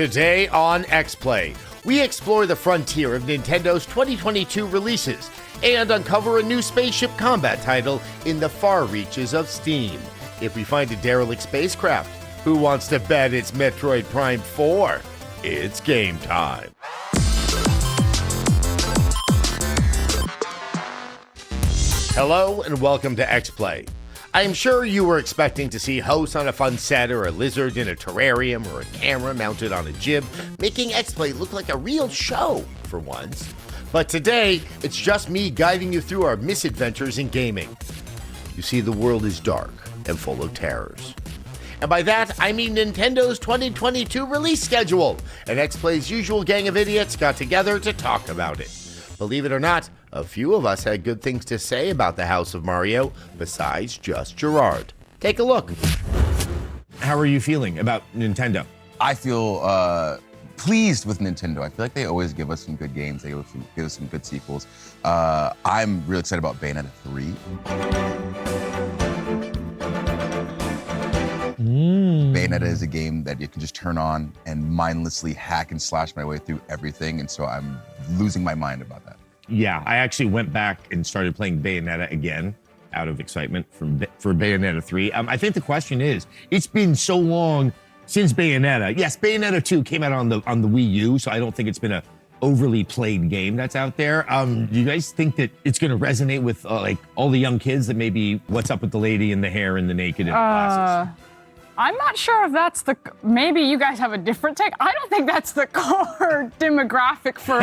Today on Xplay, we explore the frontier of Nintendo's 2022 releases and uncover a new spaceship combat title in the far reaches of Steam. If we find a derelict spacecraft, who wants to bet it's Metroid Prime 4? It's game time. Hello and welcome to Xplay. I am sure you were expecting to see hosts on a fun set or a lizard in a terrarium or a camera mounted on a jib, making Xplay look like a real show for once. But today, it's just me guiding you through our misadventures in gaming. You see, the world is dark and full of terrors. And by that, I mean Nintendo's 2022 release schedule, and Xplay's usual gang of idiots got together to talk about it. Believe it or not, a few of us had good things to say about the House of Mario, besides just Gerard. Take a look. How are you feeling about Nintendo? I feel pleased with Nintendo. I feel like they always give us some good games. They always give us some good sequels. I'm really excited about Bayonetta 3. Bayonetta is a game that you can just turn on and mindlessly hack and slash my way through everything, and so I'm losing my mind about that. Yeah, I actually went back and started playing Bayonetta again out of excitement for Bayonetta 3. I think the question is, it's been so long since Bayonetta. Yes, Bayonetta 2 came out on the Wii U, so I don't think it's been a overly played game that's out there. Do you guys think that it's going to resonate with like all the young kids that maybe what's up with the lady in the hair and the naked and the glasses? I'm not sure if that's maybe you guys have a different take. I don't think that's the core demographic for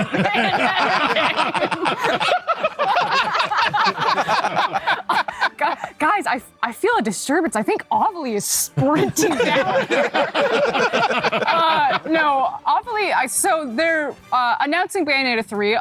Guys, I feel a disturbance. I think Ovely is sprinting down here. No, Ovely, so they're announcing Bayonetta 3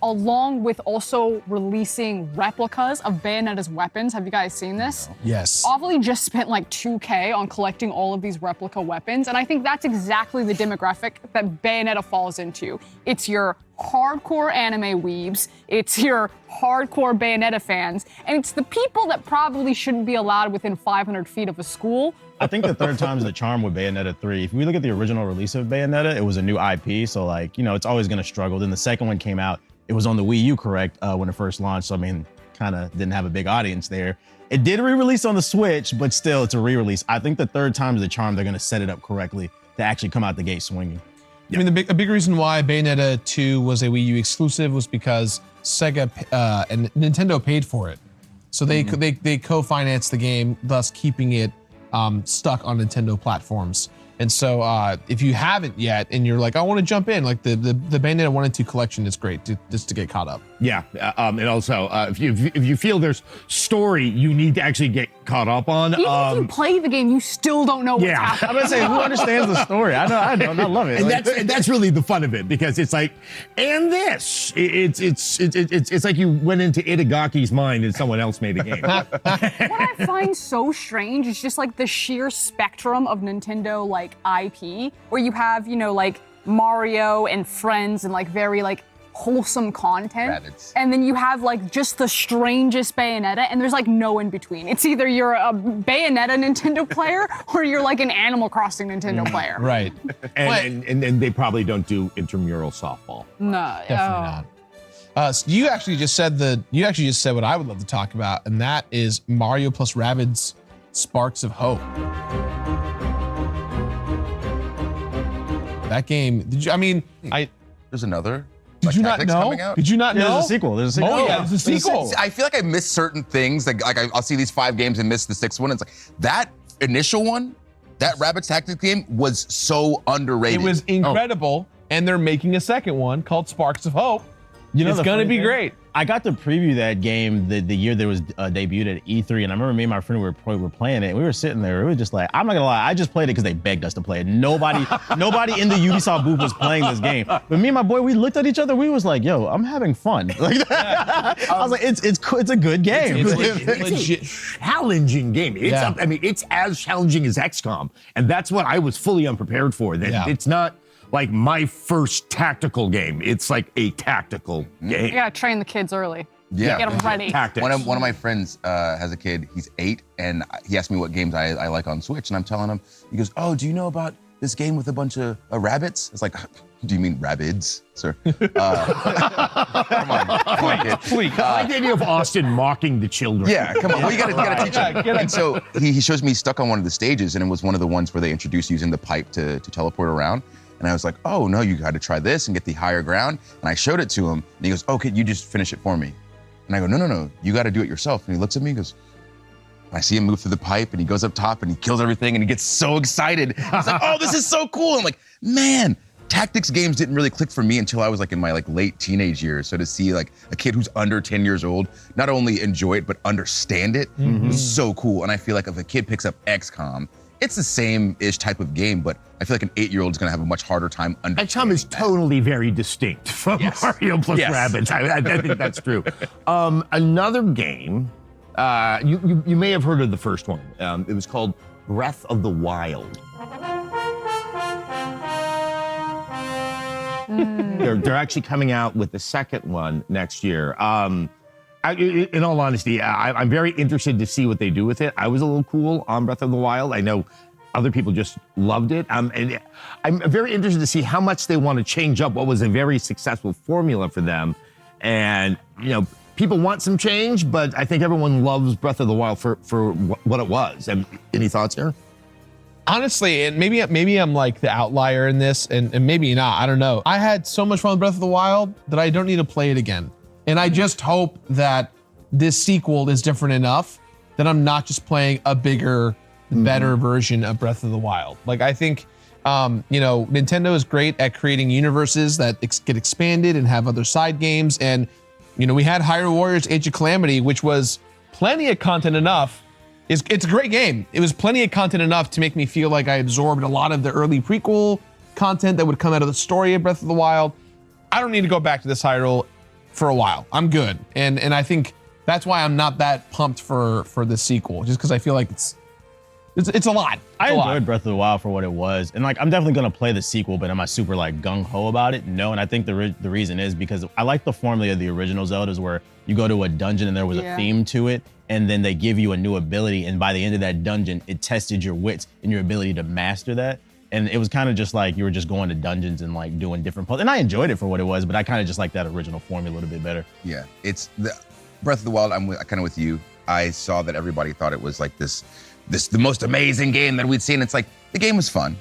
along with also releasing replicas of Bayonetta's weapons. Have you guys seen this? Yes. Ovely just spent like $2K on collecting all of these replica weapons, and I think that's exactly the demographic that Bayonetta falls into. It's your hardcore anime weebs, it's your hardcore Bayonetta fans, and it's the people that probably shouldn't be allowed within 500 feet of a school. I think the third time's the charm with Bayonetta 3. If we look at the original release of Bayonetta, it was a new IP, so like, you know, it's always gonna struggle. Then the second one came out, it was on the Wii U, correct, when it first launched, so I mean, kind of didn't have a big audience there. It did re-release on the Switch, but still, it's a re-release. I think the third time's the charm. They're gonna set it up correctly to actually come out the gate swinging. I mean, a big reason why Bayonetta 2 was a Wii U exclusive was because Sega and Nintendo paid for it. So they co-financed the game, thus keeping it stuck on Nintendo platforms. And so if you haven't yet and you're like, I want to jump in, like the Bayonetta 1 and 2 collection is great just to get caught up. Yeah, and also if you feel there's story you need to actually get caught up on. Even if you play the game, you still don't know what's happening. I'm gonna say, who understands the story? I don't. I love it. And that's really the fun of it, because it's like, and this, it's like you went into Itagaki's mind and someone else made a game. What I find so strange is just like the sheer spectrum of Nintendo like IP, where you have, you know, like Mario and Friends and like very like wholesome content. Rabbits. And then you have like just the strangest Bayonetta, and there's like no in between. It's either you're a Bayonetta Nintendo player or you're like an Animal Crossing Nintendo player. Right. And they probably don't do intramural softball. No. Definitely not. So you actually just said what I would love to talk about, and that is Mario plus Rabbids Sparks of Hope. That game, There's another. Did you not know? Coming out? Did you not know? There's a sequel. Oh yeah, there's a sequel. I feel like I missed certain things. Like I'll see these 5 games and miss the 6th one. It's like that initial one, that Rabbids Tactics game was so underrated. It was incredible, and they're making a second one called Sparks of Hope. You know, it's gonna be great. I got to preview that game the year there was debuted at E3, and I remember me and my friend were playing it, and we were sitting there. We were just like, I'm not gonna lie, I just played it because they begged us to play it. Nobody in the Ubisoft booth was playing this game. But me and my boy, we looked at each other. We was like, yo, I'm having fun. Like, I was like, it's a good game. It's a challenging game. It's as challenging as XCOM, and that's what I was fully unprepared for. It's not like my first tactical game. It's like a tactical game. You gotta train the kids early. Yeah. Get them ready. Tactics. One of my friends has a kid, he's 8, and he asked me what games I like on Switch, and I'm telling him, he goes, oh, do you know about this game with a bunch of rabbits. It's like, do you mean rabbids, sir? Come on, kid. Please. I like the idea of Austin mocking the children. Yeah, come on. Well, you gotta teach him. And so he shows me stuck on one of the stages, and it was one of the ones where they introduced using the pipe to teleport around. And I was like, oh no, you got to try this and get the higher ground. And I showed it to him, and he goes, oh, could you just finish it for me? And I go, no, you got to do it yourself. And he looks at me and goes, I see him move through the pipe, and he goes up top, and he kills everything, and he gets so excited. He's like, oh, this is so cool. I'm like, man, tactics games didn't really click for me until I was like in my like late teenage years. So to see like a kid who's under 10 years old not only enjoy it but understand it was so cool. And I feel like if a kid picks up XCOM, it's the same-ish type of game, but I feel like an 8-year-old is gonna have a much harder time understanding. XCOM is totally very distinct from Mario plus Rabbids. I think that's true. Another game, you may have heard of the first one. It was called Breath of the Wild. They're actually coming out with the second one next year. In all honesty, I'm very interested to see what they do with it. I was a little cool on Breath of the Wild. I know other people just loved it. And I'm very interested to see how much they want to change up what was a very successful formula for them. And, you know, people want some change, but I think everyone loves Breath of the Wild for what it was. Any thoughts here? Honestly, and maybe I'm like the outlier in this, and maybe not, I don't know. I had so much fun with Breath of the Wild that I don't need to play it again. And I just hope that this sequel is different enough that I'm not just playing a bigger, better version of Breath of the Wild. Like, I think, you know, Nintendo is great at creating universes that get expanded and have other side games. And, you know, we had Hyrule Warriors Age of Calamity, which was plenty of content enough. It's a great game. It was plenty of content enough to make me feel like I absorbed a lot of the early prequel content that would come out of the story of Breath of the Wild. I don't need to go back to this Hyrule for a while. I'm good. And I think that's why I'm not that pumped for the sequel, just because I feel like it's a lot. I enjoyed Breath of the Wild for what it was, and like I'm definitely gonna play the sequel, but am I super like gung ho about it? No, and I think the reason is because I like the formula of the original Zeldas, where you go to a dungeon and there was a theme to it, and then they give you a new ability, and by the end of that dungeon, it tested your wits and your ability to master that. And it was kind of just like you were just going to dungeons and like doing different puzzles. And I enjoyed it for what it was, but I kind of just like that original formula a little bit better. Yeah, it's the Breath of the Wild. I'm kind of with you. I saw that everybody thought it was like the most amazing game that we'd seen. It's like the game was fun.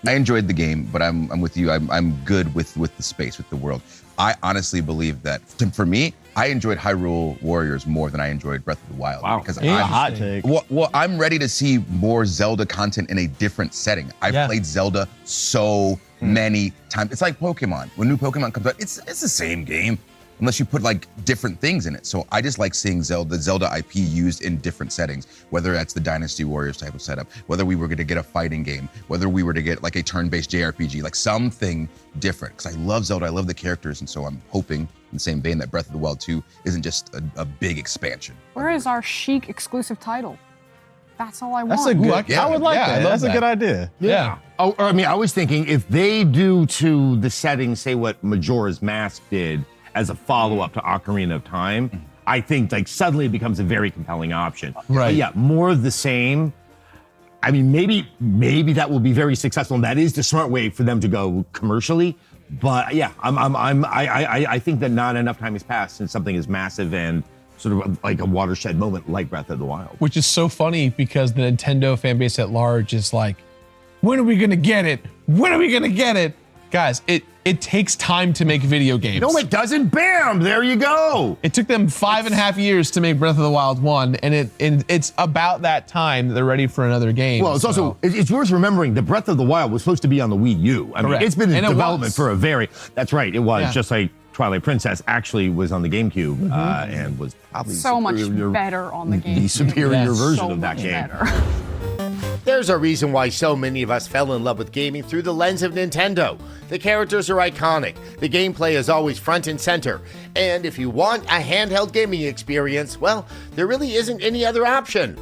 I enjoyed the game, but I'm with you. I'm good with the space, with the world. I honestly believe that for me, I enjoyed Hyrule Warriors more than I enjoyed Breath of the Wild. Wow, because I'm a hot take. Well, I'm ready to see more Zelda content in a different setting. I've played Zelda so many times. It's like Pokemon. When new Pokemon comes out, it's the same game, unless you put like different things in it. So I just like seeing the Zelda IP used in different settings, whether that's the Dynasty Warriors type of setup, whether we were going to get a fighting game, whether we were to get like a turn-based JRPG, like something different. Because I love Zelda, I love the characters, and so I'm hoping in the same vein that Breath of the Wild 2 isn't just a big expansion. Where is our chic exclusive title? That's all I want. That's a good. I would like that. That's a good idea. Yeah. Oh, I mean, I was thinking if they do to the setting, say what Majora's Mask did as a follow-up to Ocarina of Time, I think like suddenly it becomes a very compelling option. Right. But yeah, more of the same. I mean, maybe that will be very successful, and that is the smart way for them to go commercially. But yeah, I think that not enough time has passed since something is massive and sort of like a watershed moment like Breath of the Wild. Which is so funny because the Nintendo fan base at large is like, when are we gonna get it? When are we gonna get it? Guys, it takes time to make video games. No, it doesn't. Bam! There you go. It took them 5.5 years to make Breath of the Wild 1, and it's about that time that they're ready for another game. Well, it's also it's worth remembering that Breath of the Wild was supposed to be on the Wii U. I mean, it's been in development for a very. That's right, it was just like Twilight Princess actually was on the GameCube and was probably so much better on the GameCube. The superior version of that game. There's a reason why so many of us fell in love with gaming through the lens of Nintendo. The characters are iconic, the gameplay is always front and center, and if you want a handheld gaming experience, well, there really isn't any other option.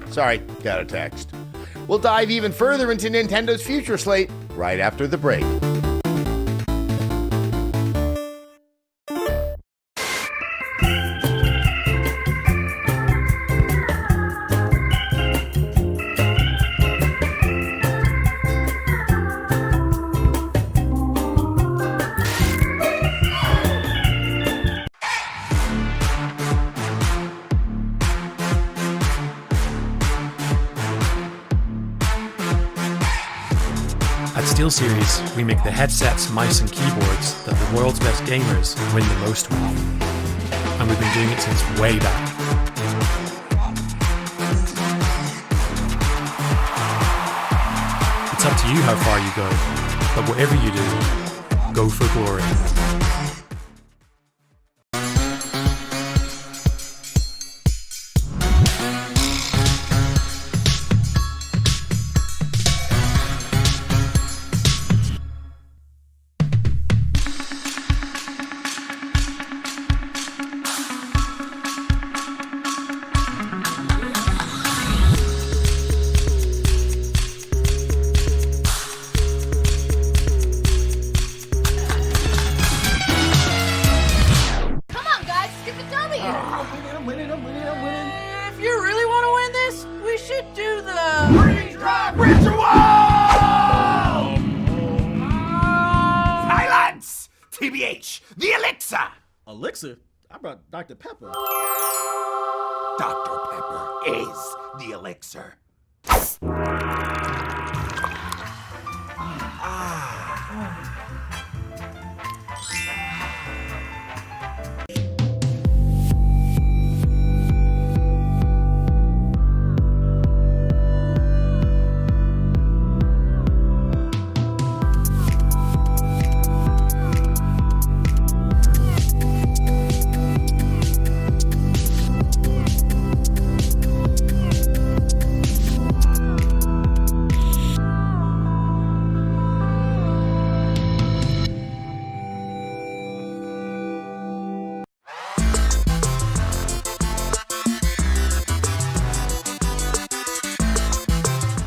Sorry, got a text. We'll dive even further into Nintendo's future slate right after the break. At SteelSeries, we make the headsets, mice, and keyboards that the world's best gamers win the most with. And we've been doing it since way back. It's up to you how far you go, but whatever you do, go for glory. If you really want to win this, we should do the freeze drive ritual! Silence! TBH, the elixir! Elixir? I brought Dr. Pepper. Dr. Pepper is the elixir.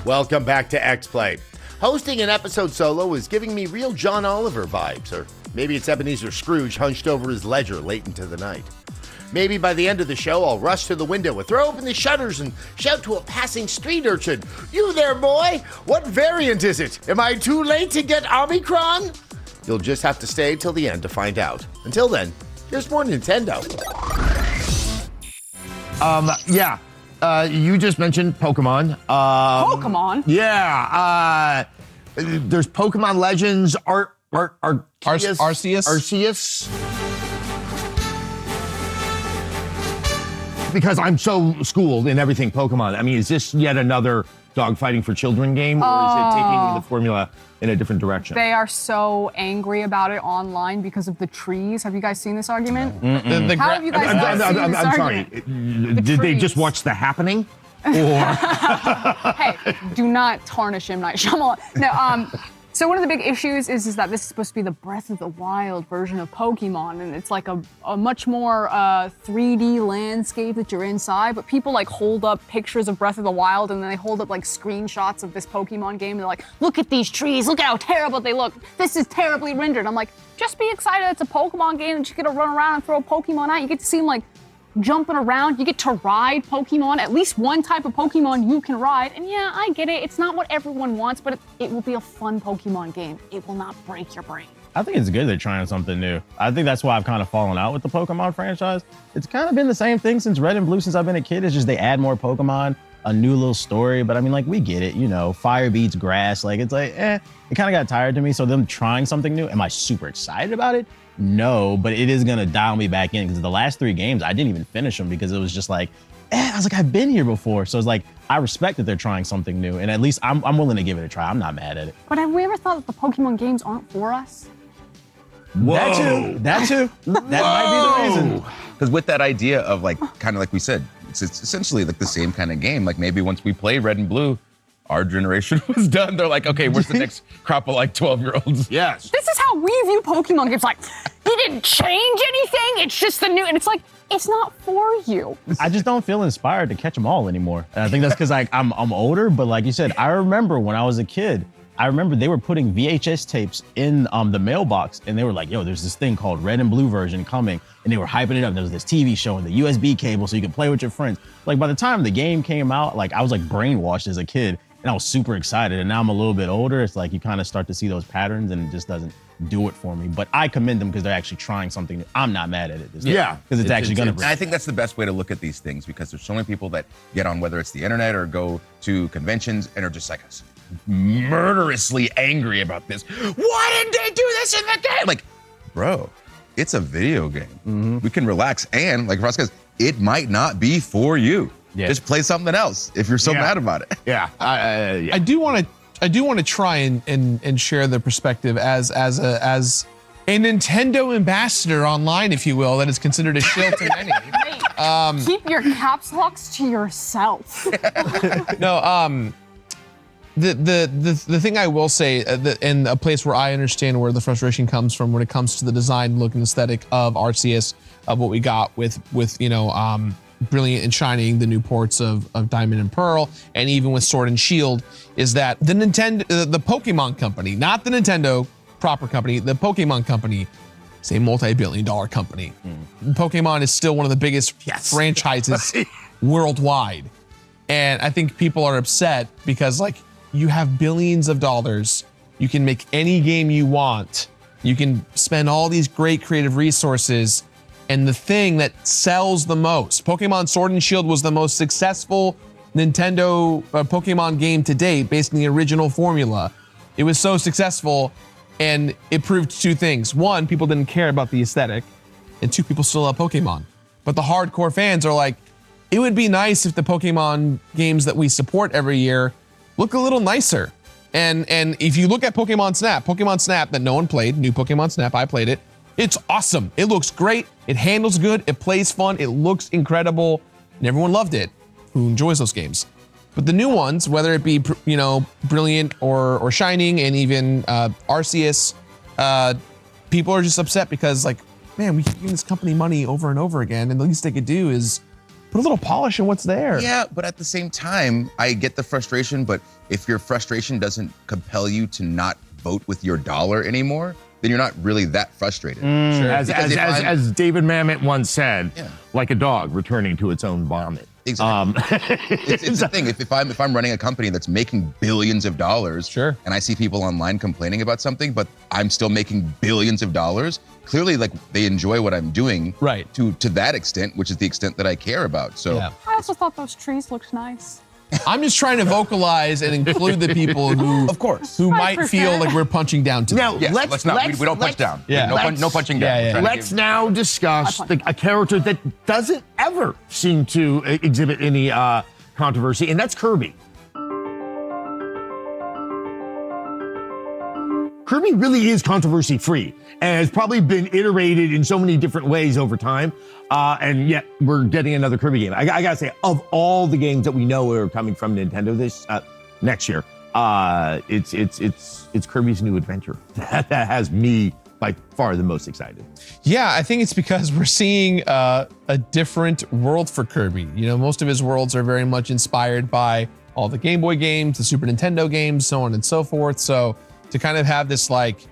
Welcome back to Xplay. Hosting an episode solo is giving me real John Oliver vibes, or maybe it's Ebenezer Scrooge hunched over his ledger late into the night. Maybe by the end of the show, I'll rush to the window and throw open the shutters and shout to a passing street urchin, "You there, boy? What variant is it? Am I too late to get Omicron?" You'll just have to stay till the end to find out. Until then, here's more Nintendo. You just mentioned Pokemon. Pokemon? Yeah. There's Pokemon Legends, Arceus. Arceus? Because I'm so schooled in everything Pokemon. I mean, is this yet another dogfighting for children game, or is it taking the formula in a different direction? They are so angry about it online because of the trees. Have you guys seen this argument? How have you guys not seen this I'm sorry. argument? Did they trees. just watch The Happening? Or Hey, do not tarnish M. Night Shyamalan. No, so one of the big issues is that this is supposed to be the Breath of the Wild version of Pokemon, and it's like a much more 3D landscape that you're inside, but people like hold up pictures of Breath of the Wild and then they hold up like screenshots of this Pokemon game and they're like, look at these trees, look at how terrible they look, this is terribly rendered. I'm like, just be excited it's a Pokemon game and you get to run around and throw a Pokemon out. You get to see them like jumping around, you get to ride Pokemon, at least one type of Pokemon you can ride, and yeah, I get it, it's not what everyone wants, but it will be a fun Pokemon game. It will not break your brain. I think it's good they're trying something new. I think that's why I've kind of fallen out with the Pokemon franchise. It's kind of been the same thing since Red and Blue, since I've been a kid. It's just they add more Pokemon, a new little story, but I mean, like, we get it, you know, fire beats grass, like, it's like, it kind of got tired to me, so them trying something new, am I super excited about it? No, but it is gonna dial me back in, because the last 3 games, I didn't even finish them because it was just like, I was like, I've been here before. So it's like, I respect that they're trying something new, and at least I'm willing to give it a try. I'm not mad at it. But have we ever thought that the Pokemon games aren't for us? Whoa. That too. That might be the reason. Because with that idea of like, kind of like we said, it's essentially like the same kind of game. Like maybe once we play Red and Blue, our generation was done. They're like, okay, where's the next crop of like 12-year-olds? Yes. This is how we view Pokemon games. Like, you didn't change anything. It's just the new, and it's like, it's not for you. I just don't feel inspired to catch them all anymore. And I think that's because like I'm older, but like you said, I remember when I was a kid, I remember they were putting VHS tapes in the mailbox, and they were like, yo, there's this thing called Red and Blue version coming, and they were hyping it up. There was this TV show and the USB cable so you could play with your friends. Like by the time the game came out, like I was like brainwashed as a kid, and I was super excited. And now I'm a little bit older. It's like you kind of start to see those patterns, and it just doesn't do it for me. But I commend them because they're actually trying something new. I'm not mad at it. Yeah. Because it's actually going And I think that's the best way to look at these things, because there's so many people that get on, whether it's the internet or go to conventions and are just like, murderously angry about this. Why didn't they do this in the game? Like, bro, it's a video game. We can relax. And like Ross says, it might not be for you. Yeah. Just play something else if you're so mad about it. Yeah. I do want to try and share the perspective as a Nintendo ambassador online, if you will, that is considered a shill to many. Keep your caps locks to yourself. No, the thing I will say, and a place where I understand where the frustration comes from when it comes to the design, look, and aesthetic of Arceus, of what we got with Brilliant and Shining, the new ports of Diamond and Pearl, and even with Sword and Shield, is that the Pokemon company, not the Nintendo proper company, the Pokemon company, is a multi-billion-dollar company. Pokemon is still one of the biggest franchises worldwide. And I think people are upset because, like, you have billions of dollars. You can make any game you want. You can spend all these great creative resources. And the thing that sells the most, Pokemon Sword and Shield was the most successful Nintendo Pokemon game to date based on the original formula. It was so successful, and it proved two things. One, people didn't care about the aesthetic, and two, people still love Pokemon. But the hardcore fans are like, it would be nice if the Pokemon games that we support every year look a little nicer. And if you look at Pokemon Snap that no one played, new Pokemon Snap, I played it. It's awesome. It looks great. It handles good. It plays fun. It looks incredible. And everyone loved it who enjoys those games. But the new ones, whether it be, Brilliant or Shining and even Arceus, people are just upset because, like, man, we keep giving this company money over and over again, and the least they could do is put a little polish in what's there. Yeah, but at the same time, I get the frustration, but if your frustration doesn't compel you to not vote with your dollar anymore, then you're not really that frustrated. As David Mamet once said, Yeah. like a dog returning to its own vomit. Exactly. It's the thing. If I'm running a company that's making billions of dollars, Sure. and I see people online complaining about something, but I'm still making billions of dollars, clearly, like, they enjoy what I'm doing, Right. To that extent, which is the extent that I care about. So Yeah. I also thought those trees looked nice. I'm just trying to vocalize and include the people who, of course. who Right, might for feel sure. like we're punching down to them. Now, Yes, let's not. We don't punch let's- down. Yeah. No punching down. Yeah, yeah. We're trying to Let's give- now discuss a character that doesn't ever seem to exhibit any controversy, and that's Kirby. Kirby really is controversy-free and has probably been iterated in so many different ways over time, and yet we're getting another Kirby game. I gotta say, of all the games that we know are coming from Nintendo this next year, it's Kirby's New Adventure that has me by far the most excited. Yeah, I think it's because we're seeing a different world for Kirby. Most of his worlds are very much inspired by all the Game Boy games, the Super Nintendo games, so on and so forth. So to kind of have this, like,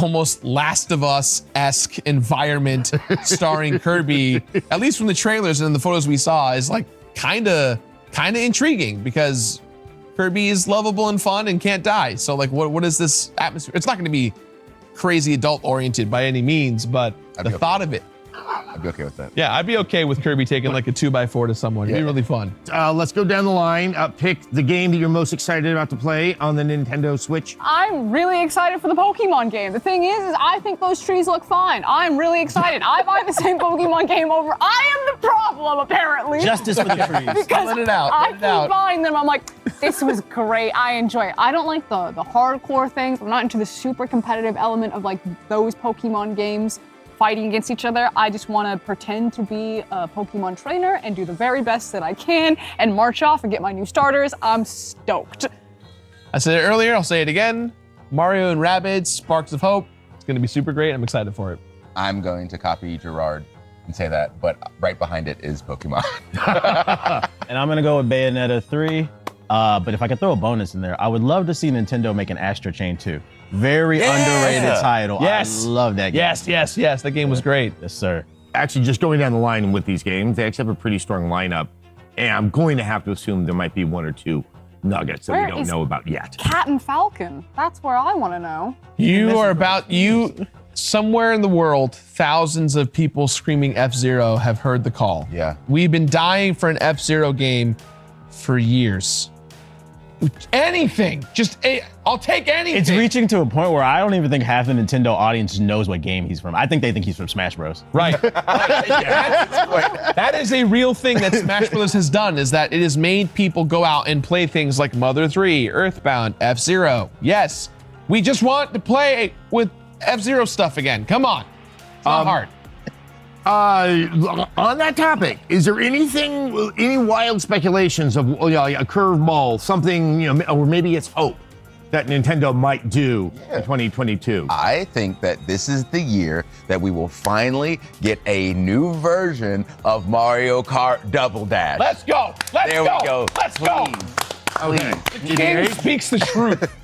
almost Last of Us-esque environment starring Kirby, at least from the trailers and the photos we saw, is like kind of intriguing because Kirby is lovable and fun and can't die. So, like, what is this atmosphere? It's not going to be crazy adult-oriented by any means, but the thought of it. I'd be okay with that. Yeah, I'd be okay with Kirby taking like a 2x4 to someone. It'd be really fun. Let's go down the line. Pick the game that you're most excited about to play on the Nintendo Switch. I'm really excited for the Pokemon game. The thing is I think those trees look fine. I'm really excited. I buy the same Pokemon game over. I am the problem, apparently. Justice for the trees. Because Let it out, I let it out. keep buying them. I'm like, this was great. I enjoy it. I don't like the hardcore things. I'm not into the super competitive element of, like, those Pokemon games fighting against each other. I just want to pretend to be a Pokemon trainer and do the very best that I can and march off and get my new starters. I'm stoked. I said it earlier, I'll say it again. Mario and Rabbids, Sparks of Hope. It's going to be super great. I'm excited for it. I'm going to copy Gerard and say that, but right behind it is Pokemon. And I'm gonna go with Bayonetta 3. But if I could throw a bonus in there, I would love to see Nintendo make an Astro Chain 2. Very underrated title. Yes. I love that game. Yes. That game was great. Yes, sir. Actually, just going down the line with these games, they actually have a pretty strong lineup, and I'm going to have to assume there might be one or two nuggets that Where we don't is know about yet. Cat and Falcon. That's where I want to know. Somewhere in the world, thousands of people screaming F-Zero have heard the call. Yeah. We've been dying for an F-Zero game for years. Anything. I'll take anything. It's reaching to a point where I don't even think half the Nintendo audience knows what game he's from. I think they think he's from Smash Bros. Right. That is a real thing that Smash Bros. Has done, is that it has made people go out and play things like Mother 3, Earthbound, F-Zero. Yes, we just want to play with F-Zero stuff again. Come on. It's not hard. On that topic, is there any wild speculations of a curveball, something, or maybe it's hope that Nintendo might do in 2022? I think that this is the year that we will finally get a new version of Mario Kart Double Dash. Let's go. There we go. Let's go. Please. The game speaks the truth.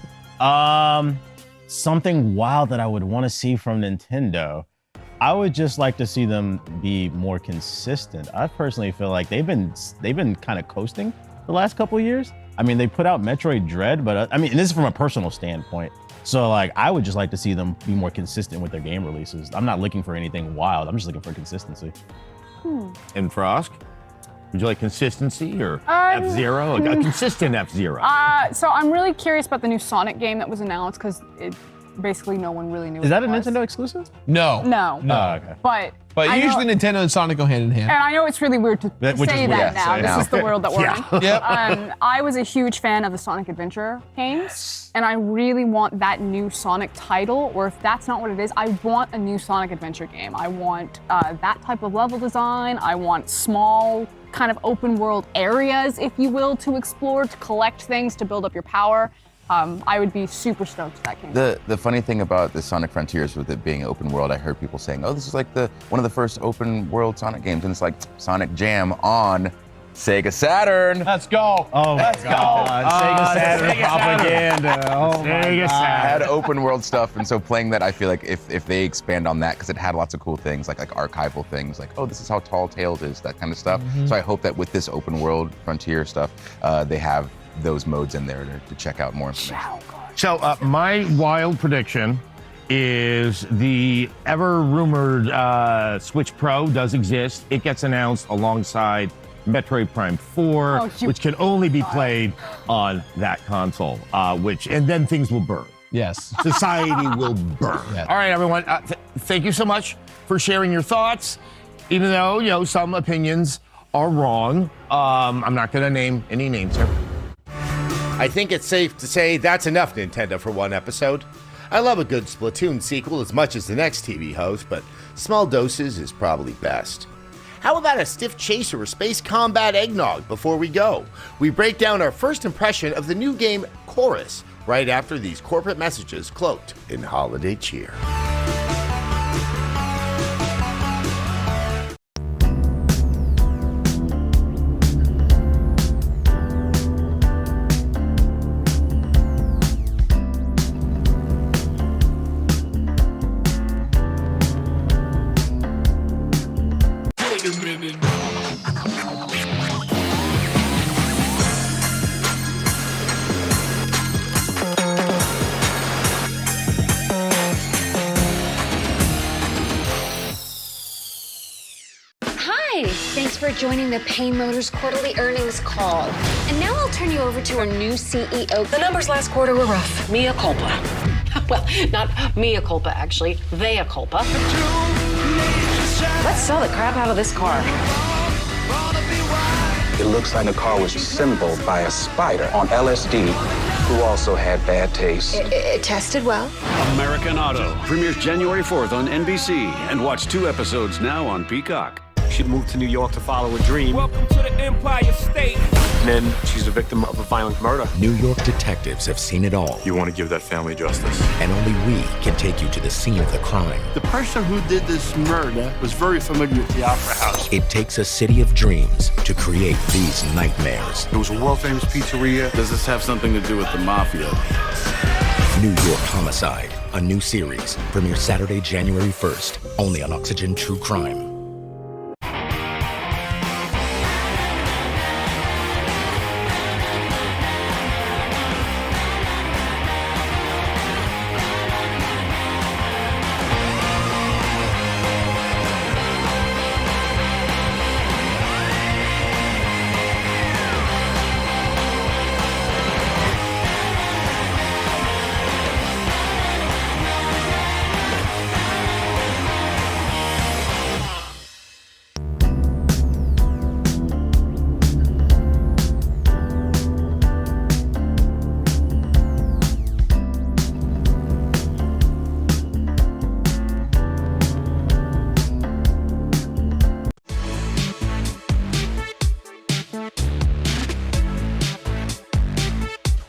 Something wild that I would want to see from Nintendo. I would just like to see them be more consistent. I personally feel like they've been kind of coasting the last couple of years. I mean, they put out Metroid Dread, but and this is from a personal standpoint. So like, I would just like to see them be more consistent with their game releases. I'm not looking for anything wild. I'm just looking for consistency. And Frosk, would you like consistency or F-Zero? A consistent F-Zero. So I'm really curious about the new Sonic game that was announced, because basically no one really knew. Is that a what it was. Nintendo exclusive? No. Oh, okay. But usually Nintendo and Sonic go hand in hand. And I know it's really weird to say that now. This is the world that we're in. Yep. I was a huge fan of the Sonic Adventure games, and I really want that new Sonic title, or if that's not what it is, I want a new Sonic Adventure game. I want that type of level design. I want small, kind of open world areas, if you will, to explore, to collect things, to build up your power. I would be super stoked if that came out. The funny thing about the Sonic Frontiers with it being open world, I heard people saying, oh, this is like one of the first open world Sonic games, and it's like Sonic Jam on Sega Saturn. Let's go. Oh my God. Sega Saturn propaganda. Oh my God. Had open world stuff, and so playing that, I feel like if they expand on that, because it had lots of cool things, like archival things, like, oh, this is how tall Tails is, that kind of stuff. So I hope that with this open world Frontier stuff, they have those modes in there to check out more information. So my wild prediction is the ever-rumored Switch Pro does exist. It gets announced alongside Metroid Prime 4, which can only be played on that console, and then things will burn. Yes. Society will burn. Yes. All right, everyone. Thank you so much for sharing your thoughts, even though, some opinions are wrong. I'm not going to name any names here. I think it's safe to say that's enough Nintendo for one episode. I love a good Splatoon sequel as much as the next TV host, but small doses is probably best. How about a stiff chase or a space combat eggnog before we go? We break down our first impression of the new game Chorus right after these corporate messages cloaked in holiday cheer. Thanks for joining the Payne Motors quarterly earnings call. And now I'll turn you over to our new CEO. The numbers last quarter were rough. Mea culpa. Well, not mea culpa, actually. Vea culpa. Let's sell the crap out of this car. It looks like the car was assembled by a spider on LSD who also had bad taste. It tested well. American Auto premieres January 4th on NBC and watch 2 episodes now on Peacock. She moved to New York to follow a dream. Welcome to the Empire State. And then she's a victim of a violent murder. New York detectives have seen it all. You want to give that family justice. And only we can take you to the scene of the crime. The person who did this murder was very familiar with the Opera House. It takes a city of dreams to create these nightmares. It was a world-famous pizzeria. Does this have something to do with the mafia? New York Homicide, a new series, premieres Saturday, January 1st, only on Oxygen True Crime.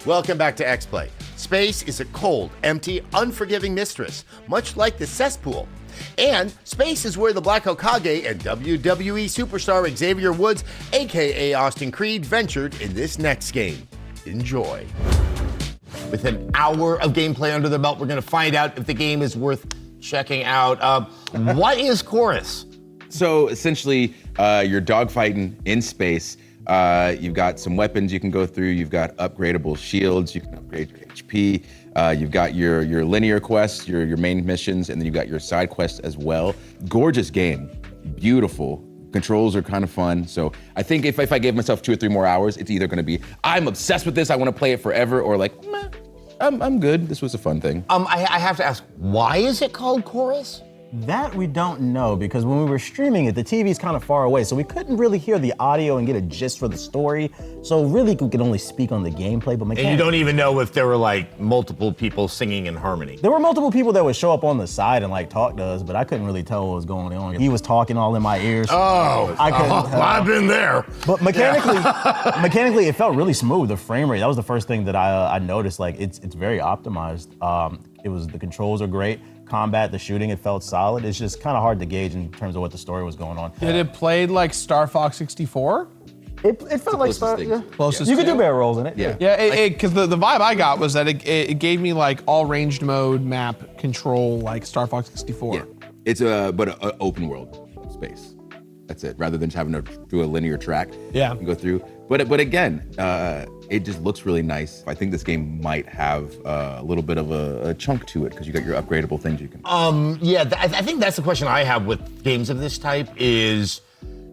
Welcome back to Xplay. Space is a cold, empty, unforgiving mistress, much like the cesspool. And space is where the Black Hokage and WWE superstar Xavier Woods, aka Austin Creed, ventured in this next game. Enjoy. With an hour of gameplay under the belt, we're going to find out if the game is worth checking out. What is Chorus? So essentially, you're dogfighting in space. You've got some weapons you can go through. You've got upgradable shields. You can upgrade your HP. You've got your linear quests, your main missions, and then you've got your side quests as well. Gorgeous game, beautiful. Controls are kind of fun. So I think if I gave myself 2 or 3 more hours, it's either going to be I'm obsessed with this, I want to play it forever, or like, meh, I'm good. This was a fun thing. I have to ask, why is it called Chorus? That we don't know, because when we were streaming it, the TV's kind of far away, so we couldn't really hear the audio and get a gist for the story. So really, we could only speak on the gameplay, but And you don't even know if there were like multiple people singing in harmony. There were multiple people that would show up on the side and like talk to us, but I couldn't really tell what was going on. He was talking all in my ears. I couldn't tell. I've been there. But mechanically, it felt really smooth. The frame rate, that was the first thing that I noticed. Like it's very optimized. The controls are great. Combat, the shooting, it felt solid. It's just kind of hard to gauge in terms of what the story was going on. Did it play like Star Fox 64? It felt like Star. Yeah. Closest You could to do barrel rolls in it. Yeah, because the vibe I got was that it gave me like all ranged mode map control like Star Fox 64. Yeah. It's an open world space. That's it. Rather than just having to do a linear track. Yeah. And go through. But again, it just looks really nice. I think this game might have a little bit of a chunk to it because you got your upgradable things you can. I think that's the question I have with games of this type is,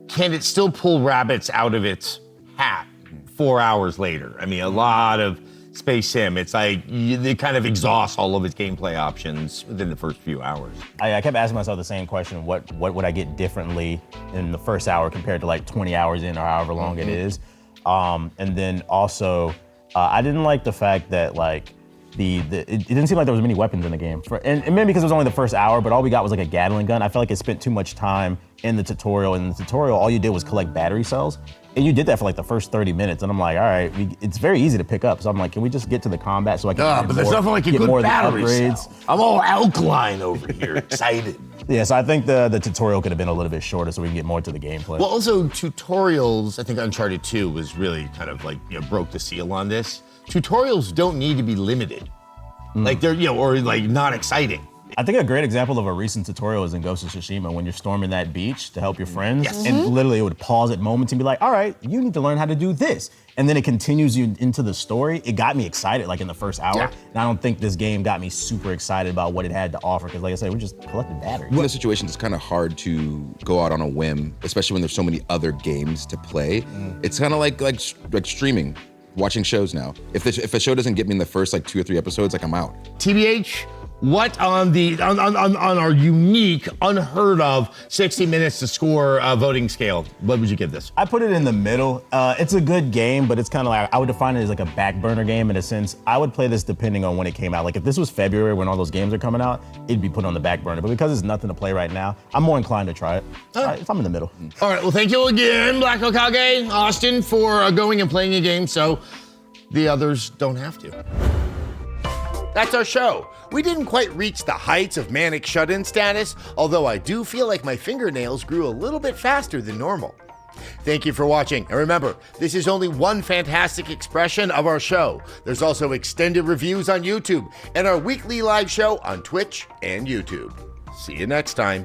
can it still pull rabbits out of its hat 4 hours later? I mean, a lot of Space Sim, it's like it kind of exhausts all of its gameplay options within the first few hours. I kept asking myself the same question, what would I get differently in the first hour compared to like 20 hours in or however long it is? And then also, I didn't like the fact that like it didn't seem like there was many weapons in the game. And maybe because it was only the first hour, but all we got was like a Gatling gun. I felt like it spent too much time in the tutorial. In the tutorial, all you did was collect battery cells. And you did that for like the first 30 minutes. And I'm like, all right, it's very easy to pick up. So I'm like, can we just get to the combat so I can but there's nothing like a get good more of the battery upgrades? cell. I'm all alkaline over here, excited. Yeah, so I think the tutorial could have been a little bit shorter so we can get more to the gameplay. Well, also tutorials, I think Uncharted 2 was really kind of like, broke the seal on this. Tutorials don't need to be limited. Like they're, or like not exciting. I think a great example of a recent tutorial is in Ghost of Tsushima when you're storming that beach to help your friends. Yes. And literally it would pause at moments and be like, all right, you need to learn how to do this. And then it continues you into the story. It got me excited like in the first hour. Yeah. And I don't think this game got me super excited about what it had to offer. Because like I said, we just collected batteries. In those situations, it's kind of hard to go out on a whim, especially when there's so many other games to play. It's kind of like streaming, watching shows now. If a show doesn't get me in the first like 2 or 3 episodes, like I'm out. TBH, what on our unique, unheard of 60 minutes to score voting scale, what would you give this? I put it in the middle. It's a good game, but it's kind of like, I would define it as like a back burner game in a sense. I would play this depending on when it came out. Like if this was February when all those games are coming out, it'd be put on the back burner. But because there's nothing to play right now, I'm more inclined to try it. So I'm in the middle. All right, well, thank you again, Black Hokage, Austin, for going and playing a game so the others don't have to. That's our show. We didn't quite reach the heights of manic shut-in status, although I do feel like my fingernails grew a little bit faster than normal. Thank you for watching, and remember, this is only one fantastic expression of our show. There's also extended reviews on YouTube, and our weekly live show on Twitch and YouTube. See you next time.